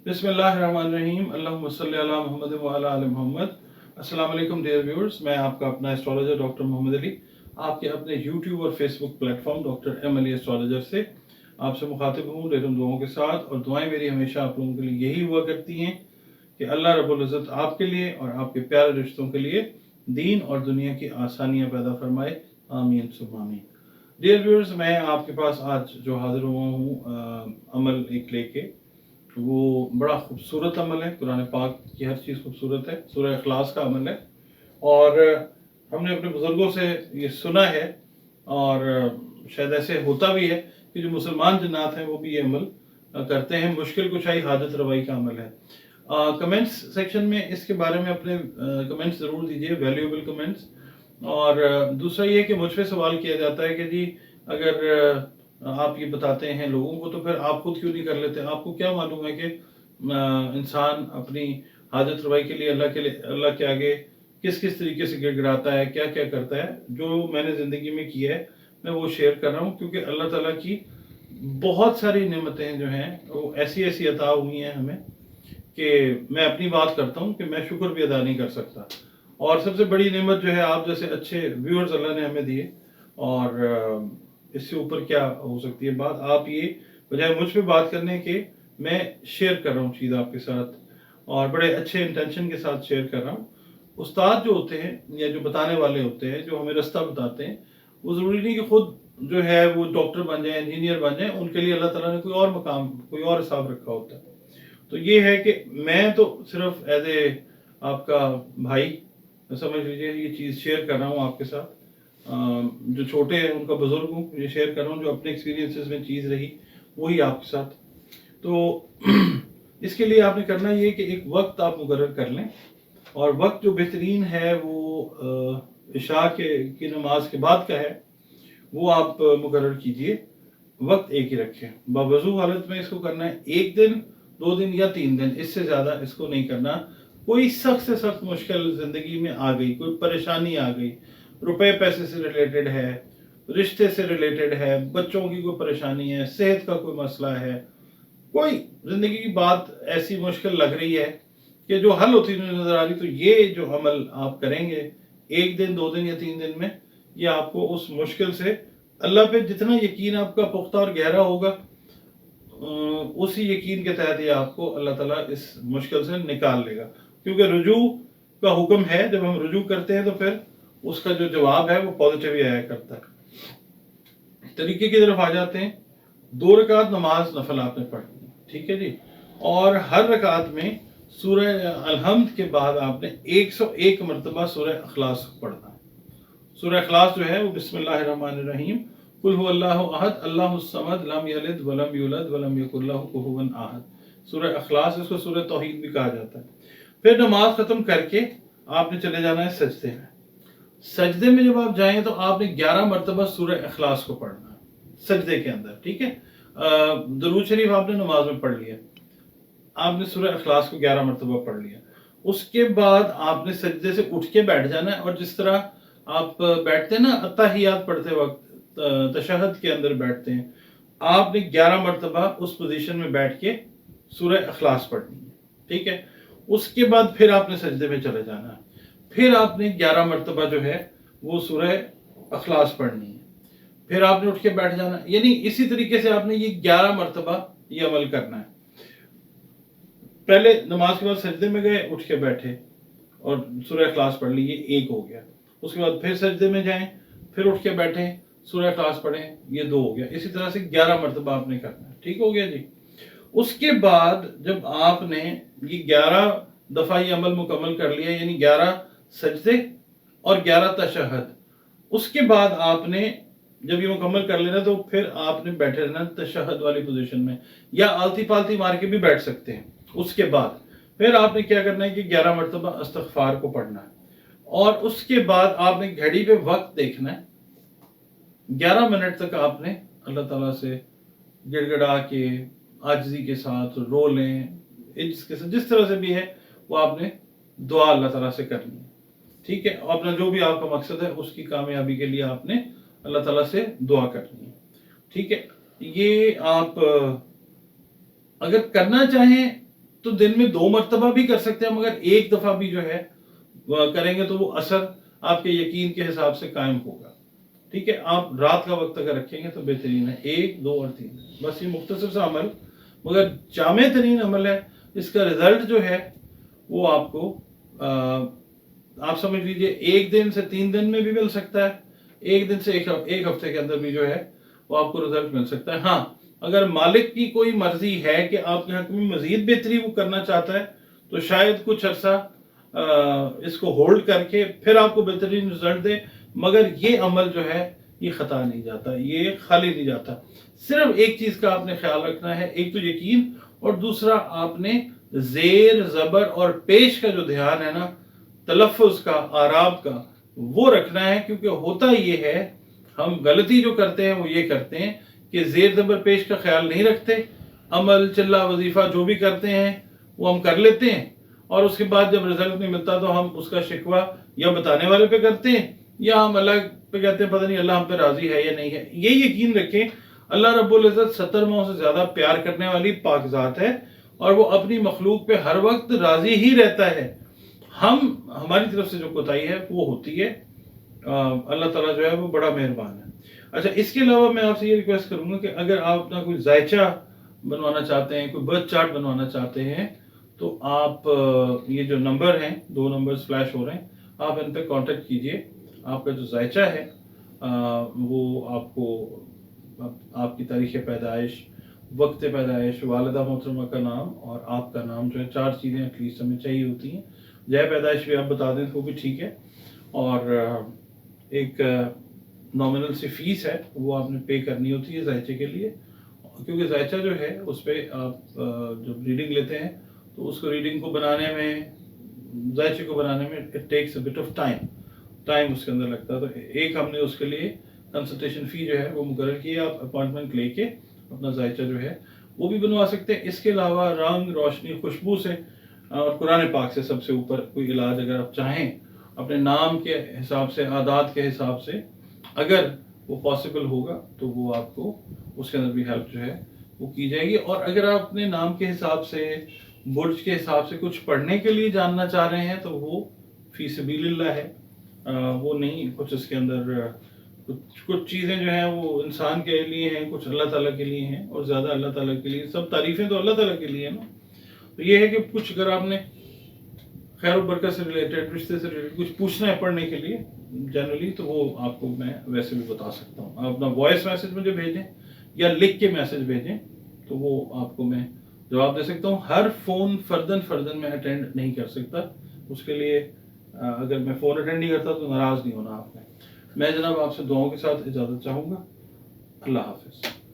बिस्मिल्लाहिर्रहमानिर्रहीम अल्लाहुम्मा सल्ली अला मुहम्मद व अला आलि मुहम्मद। अस्सलाम वालेकुम डियर व्यूअर्स, मैं आपका अपना एस्ट्रोलॉजर डॉक्टर मोहम्मद अली आपके अपने यूट्यूब और Facebook platform doctor M Ali astrologer से आपसे मुखातिब हूँ ढेरों दुआओं के साथ। और दुआएं मेरी हमेशा आप लोगों के लिए यही हुआ करती हैं कि अल्लाह रब्बुल इज़्ज़त आपके लिए और आपके प्यारे रिश्तों के लिए दीन और दुनिया की आसानियाँ पैदा फरमाए, आमीन सुम्मा आमीन। डियर व्यूअर्स, मैं आपके पास आज जो हाजिर हुआ हूँ अमल एक लेके, वो बड़ा खूबसूरत अमल है। कुरान पाक की हर चीज़ खूबसूरत है। सूरह इखलास का अमल है और हमने अपने बुज़ुर्गों से ये सुना है और शायद ऐसे होता भी है कि जो मुसलमान जन्नात हैं वो भी ये अमल करते हैं। मुश्किल कुशाई हाजत रवाई का अमल है। कमेंट्स सेक्शन में इसके बारे में अपने कमेंट्स ज़रूर दीजिए, वैल्यूएबल कमेंट्स। और दूसरा ये कि मुझ पे सवाल किया जाता है कि जी अगर आप ये बताते हैं लोगों को तो फिर आप खुद क्यों नहीं कर लेते? आपको क्या मालूम है कि इंसान अपनी हाजत रवाई के लिए अल्लाह के आगे किस किस तरीके से गिड़गिड़ाता है, क्या क्या करता है। जो मैंने ज़िंदगी में किया है मैं वो शेयर कर रहा हूँ, क्योंकि अल्लाह ताला की बहुत सारी नेमतें जो हैं वो ऐसी ऐसी अता हुई हैं हमें कि मैं अपनी बात करता हूँ कि मैं शुक्र भी अदा नहीं कर सकता। और सबसे बड़ी नेमत जो है आप जैसे अच्छे व्यूअर्स अल्लाह ने हमें दिए, और इससे ऊपर क्या हो सकती है बात। आप ये बजाय मुझ पे बात करने के मैं शेयर कर रहा हूँ चीज़ आपके साथ और बड़े अच्छे इंटेंशन के साथ शेयर कर रहा हूँ। उस्ताद जो होते हैं या जो बताने वाले होते हैं, जो हमें रास्ता बताते हैं, वो ज़रूरी नहीं कि खुद जो है वो डॉक्टर बन जाए, इंजीनियर बन जाए। उनके लिए अल्लाह ताला ने कोई और मकाम, कोई और हिसाब रखा होता है। तो ये है कि मैं तो सिर्फ एज ए आपका भाई समझ लीजिए ये चीज़ शेयर कर रहा हूँ आपके साथ। जो छोटे हैं उनका बुजुर्ग हूँ, ये शेयर कर रहा हूँ जो अपने एक्सपीरियंसेस में चीज़ रही वही आपके साथ। तो इसके लिए आपने करना ये कि एक वक्त आप मुकर्रर कर लें, और वक्त जो बेहतरीन है वो इशा की नमाज के बाद का है, वो आप मुकर्रर कीजिए। वक्त एक ही रखें, बावजू हालत में इसको करना है। एक दिन, 2 दिन या 3 दिन, इससे ज़्यादा इसको नहीं करना। कोई सख्त से सख्त मुश्किल ज़िंदगी में आ गई, कोई परेशानी आ गई, रुपए पैसे से रिलेटेड है, रिश्ते से रिलेटेड है, बच्चों की कोई परेशानी है, सेहत का कोई मसला है, कोई ज़िंदगी की बात ऐसी मुश्किल लग रही है कि जो हल होती नज़र आ रही, तो ये जो अमल आप करेंगे 1 दिन, 2 दिन या 3 दिन में, ये आपको उस मुश्किल से, अल्लाह पे जितना यकीन आपका पुख्ता और गहरा होगा, उसी यकीन के तहत ये आपको अल्लाह ताला इस मुश्किल से निकाल लेगा। क्योंकि रुजू का हुक्म है, जब हम रुजू करते हैं तो फिर उसका जो जवाब है वो पॉजिटिव ही आया करता है। तरीके की तरफ आ जाते हैं। 2 रकात नमाज नफल आपने पढ़नी है, ठीक है जी। और हर रकात में सूरह अलहम्द के बाद आपने 101 मरतबा सूरह अखलास पढ़ना है। सूरह अखलास जो है वो बिस्मिल्लाहिर्रहमानिर्रहीम कुल हुवल्लाहु अहद अल्लाहुस समद लम यलिद वलम यूलद वलम यकुल लहु कुफुवन अहद। सूरह अखलास, इसको सूरह तौहीद भी कहा जाता है। फिर नमाज खत्म करके आपने चले जाना है सजदे में। सजदे में जब आप जाएं तो आपने 11 मरतबा सूरह इखलास को पढ़ना है सजदे के अंदर, ठीक है। दरूद शरीफ आपने नमाज में पढ़ लिया, आपने सूरह इखलास को 11 मरतबा पढ़ लिया। उसके बाद आपने सजदे से उठ के बैठ जाना है, और जिस तरह आप बैठते हैं ना अत्ताहियात पढ़ते वक्त, तशहद के अंदर बैठते हैं, आपने 11 मरतबा उस पोजीशन में बैठ के सूरह इखलास पढ़नी है, ठीक है। उसके बाद फिर आपने सजदे में चले जाना है, फिर आपने 11 मरतबा जो है वो सूरह इखलास पढ़नी है, फिर आपने उठ के बैठ जाना। यानी इसी तरीके से आपने ये 11 मरतबा ये अमल करना है। पहले नमाज के बाद सजदे में गए, उठ के बैठे और सूरह इखलास पढ़ ली, ये 1 हो गया। उसके बाद फिर सजदे में जाएं, फिर उठ के बैठे, सूरह इखलास पढ़ें, ये 2 हो गया। इसी तरह से 11 मरतबा आपने करना है, ठीक हो गया जी। उसके बाद जब आपने ये 11 दफ़ा ये अमल मुकम्मल कर लिया, यानी 11 सजदे और 11 तशहद, उसके बाद आपने जब ये मुकम्मल कर लेना तो फिर आपने बैठे रहना तशहद वाली पोजीशन में, या आलती पालती मार के भी बैठ सकते हैं। उसके बाद फिर आपने क्या करना है कि 11 मरतबा इस्तग़फ़ार को पढ़ना है, और उसके बाद आपने घड़ी पे वक्त देखना है। 11 मिनट तक आपने अल्लाह ताला से गिड़गिड़ा के, आजिज़ी के साथ, रो लें, इसके साथ, जिस तरह से भी है वो आपने दुआ अल्लाह ताला से करनी है, ठीक है। अपना जो भी आपका मकसद है उसकी कामयाबी के लिए आपने अल्लाह ताला से दुआ करनी है, ठीक है। ये आप अगर करना चाहें तो दिन में 2 मरतबा भी कर सकते हैं, मगर एक दफ़ा भी जो है करेंगे तो वो असर आपके यकीन के हिसाब से कायम होगा। ठीक है, आप रात का वक्त अगर रखेंगे तो बेहतरीन है, 1, 2 और 3, बस ये मुख्तसर सा अमल मगर जामे तरीन अमल है। इसका रिजल्ट जो है वो आपको आप समझ लीजिए 1 दिन से 3 दिन में भी मिल सकता है, 1 दिन से एक हफ्ते के अंदर भी जो है वो आपको रिजल्ट मिल सकता है। हाँ, अगर मालिक की कोई मर्जी है कि आपके हक में मजीद बेहतरी वो करना चाहता है तो शायद कुछ अरसा इसको होल्ड करके फिर आपको बेहतरीन रिजल्ट दे, मगर ये अमल जो है ये खता नहीं जाता, ये खाली नहीं जाता। सिर्फ एक चीज का आपने ख्याल रखना है, एक तो यकीन और दूसरा आपने जेर ज़बर और पेश का जो ध्यान है ना, तलफ़ुज़ का, आराब का, वो रखना है। क्योंकि होता ये है, हम गलती जो करते हैं वो ये करते हैं कि जेर ज़बर पेश का ख्याल नहीं रखते, अमल चिल्ला वजीफा जो भी करते हैं वो हम कर लेते हैं और उसके बाद जब रिजल्ट नहीं मिलता तो हम उसका शिकवा या बताने वाले पे करते हैं या हम अल्लाह पे कहते हैं पता नहीं अल्लाह हम पे राजी है या नहीं है। ये यकीन रखें, अल्लाह रब्बुल इज़्ज़त 70 माह से ज्यादा प्यार करने वाली पाक ज़ात है और वो अपनी मखलूक पे हर वक्त राजी ही रहता है। हम हमारी तरफ से जो कोताही है वो होती है, अल्लाह ताला जो है वो बड़ा मेहरबान है। अच्छा, इसके अलावा मैं आपसे ये रिक्वेस्ट करूंगा कि अगर आप अपना कोई जायचा बनवाना चाहते हैं, कोई बर्थ चार्ट बनवाना चाहते हैं, तो आप ये जो नंबर हैं, 2 नंबर्स फ्लैश हो रहे हैं, आप इन पे कांटेक्ट कीजिए। आपका जो जायचा है वो आपको आपकी तारीख़ पैदाइश, वक्त पैदाइश, वालिदा मोहतरमा का नाम और आपका नाम जो है, 4 चीज़ें एटलीस्ट हमें चाहिए होती हैं। जय पैदाइश भी आप बता दें तो भी ठीक है, और एक नॉमिनल सी फीस है वो आपने पे करनी होती है जायचे के लिए, क्योंकि जायचा जो है उस पर आप जब रीडिंग लेते हैं तो उसको रीडिंग को बनाने में, जायचे को बनाने में it takes a bit of time उसके अंदर लगता है। तो एक हमने उसके लिए कंसल्टेशन फ़ी जो है वो मुकर्रर की है। आप अपॉइंटमेंट लेके अपना जायचा जो है वो भी बनवा सकते हैं। इसके अलावा रंग, रोशनी, खुशबू से और कुरान पाक से सबसे ऊपर कोई इलाज अगर आप चाहें अपने नाम के हिसाब से, आदात के हिसाब से, अगर वो पॉसिबल होगा तो वो आपको उसके अंदर भी हेल्प जो है वो की जाएगी। और अगर आप अपने नाम के हिसाब से, बुर्ज के हिसाब से कुछ पढ़ने के लिए जानना चाह रहे हैं तो वो फी सबीलिल्लाह है, वो नहीं कुछ इसके अंदर कुछ चीज़ें जो हैं वो इंसान के लिए हैं, कुछ अल्लाह ताला के लिए हैं और ज़्यादा अल्लाह ताला के लिए। सब तारीफ़ें तो अल्लाह ताला के लिए है ना। तो ये है कि कुछ अगर आपने खैर बरकत से रिलेटेड, रिश्ते से रिलेटेड कुछ पूछना है पढ़ने के लिए जनरली, तो वो आपको मैं वैसे भी बता सकता हूँ। आप अपना वॉइस मैसेज मुझे भेजें या लिख के मैसेज भेजें तो वो आपको मैं जवाब दे सकता हूँ। हर फ़ोन फर्दन मैं अटेंड नहीं कर सकता, उसके लिए अगर मैं फ़ोन अटेंड नहीं करता तो नाराज़ नहीं होना आपने। मैं जनाब आपसे दुआओं के साथ इजाज़त चाहूँगा। अल्लाह हाफ़िज़।